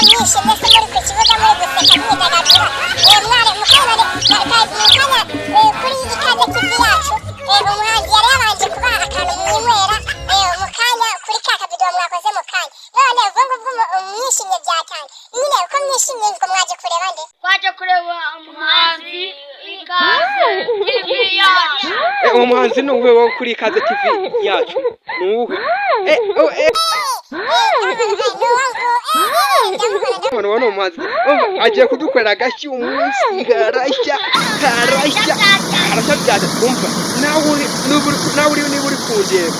nyinshi ndetse muri ku kibuga muri guseka mwidagadura mwari mukanya kuri ikaze TV yacu umuhanzi yari yabanje kubaha akantu mwinywera mukanya kuri ka kabido mwakoze mukanya none ubwo ngubwo mwishimye byatanye nyine uko mwishimye ngo mwaje kureba nde twaje kureba umuhanzi ikaze TV yacu umuhanzi ni uwe wo kuri ikaze TV yacu ni uwe Mwana umuhanzi agiye kudukorera agashyi umunsi karashya byada umva nawe uri kundeba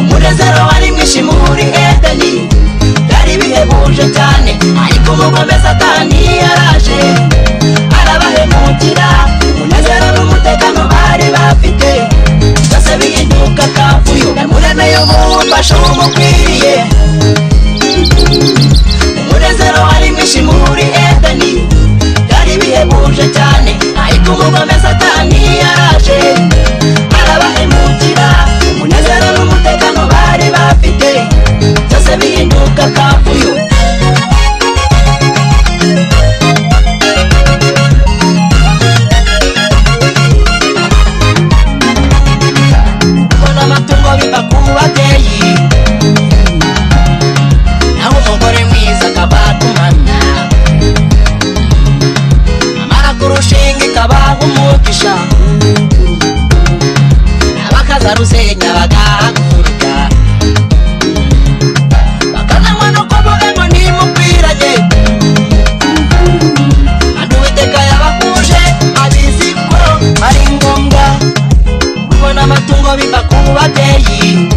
umunezero wari mwinshi muri Edeni byari bihebuje cyane ariko umugome Satani yaraje arabahemukira umunezero n'umutekano bari bafite byose bihinduka akavuyo muremeye mumfashe umukwiriye umunezero wari mwinshi muri Edeni byari bihebuje cyane ariko umugome Satani yaraje arabahemukira umunezero n'umutekano bari bafite byose bihinduka akavuyo ubona amatungo biva ku babyeyi naho umugore mwiza akaba kumana amara kurushinga ikabaha umugisha abakaza rusenya bagahaguruka bakazanywa no kuvuga ngo nimukwiranye kandi Uwiteka yabahuje abizi ko ari ngombwa ubona amatungo biva ku babyeyi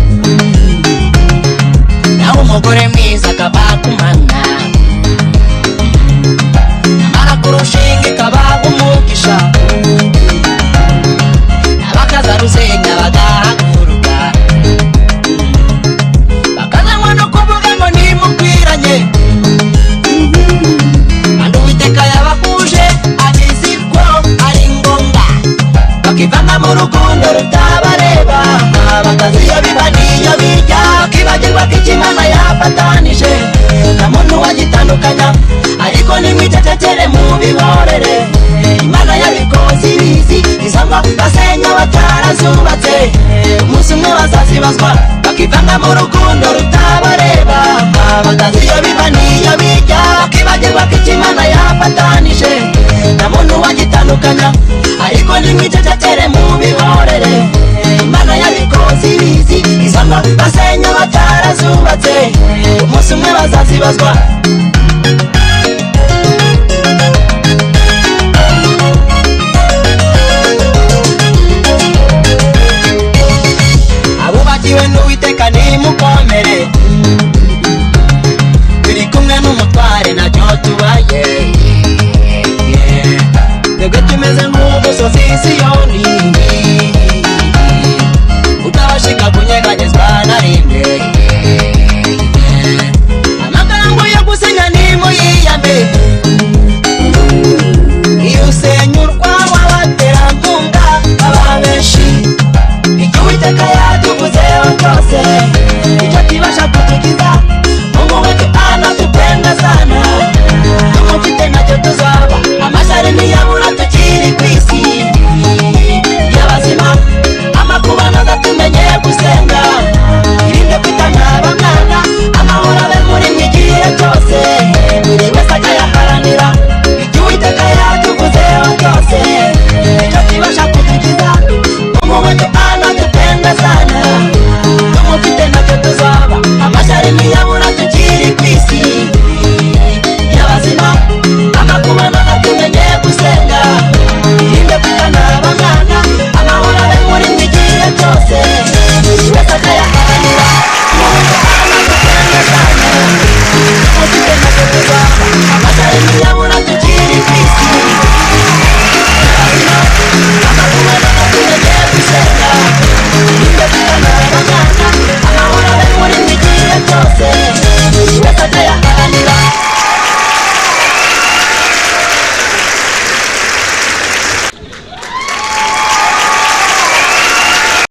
naho umugore mwiza akaba kumana amara kurushinga ikabaha umugisha abakaza rusenya bagahaguruka bakazanywa no kuvuga ngo nimukwiranye kandi Uwiteka yabahuje abizi ko ari ngombwa bakivanga mu rukundo rutabareba bakazi iyo biba n'iyo bijya bakibagirwa ko icyo Imana yafatanije nta muntu wagitandukanya ariko nimwicecekere mubihorere Imana yabikoze ibizi izo ngo basenya batarazubatse umunsi umwe bazazibazwa bakivanga mu rukundo rutabareba bakazi iyo biba n'iyo bijya bakibagirwa ko icyo Imana yafatanije nta muntu wagitandukanya ariko nimwicecekere mubihorere Imana yabikoze ibizi izo ngo basenya batarazubatse umunsi umwe bazazibazwa abubakiwe n'Uwiteka nimukomere turi kumwe n'umutware ntacyo tubaye twebwe tumeze nk'umusozi Siyoni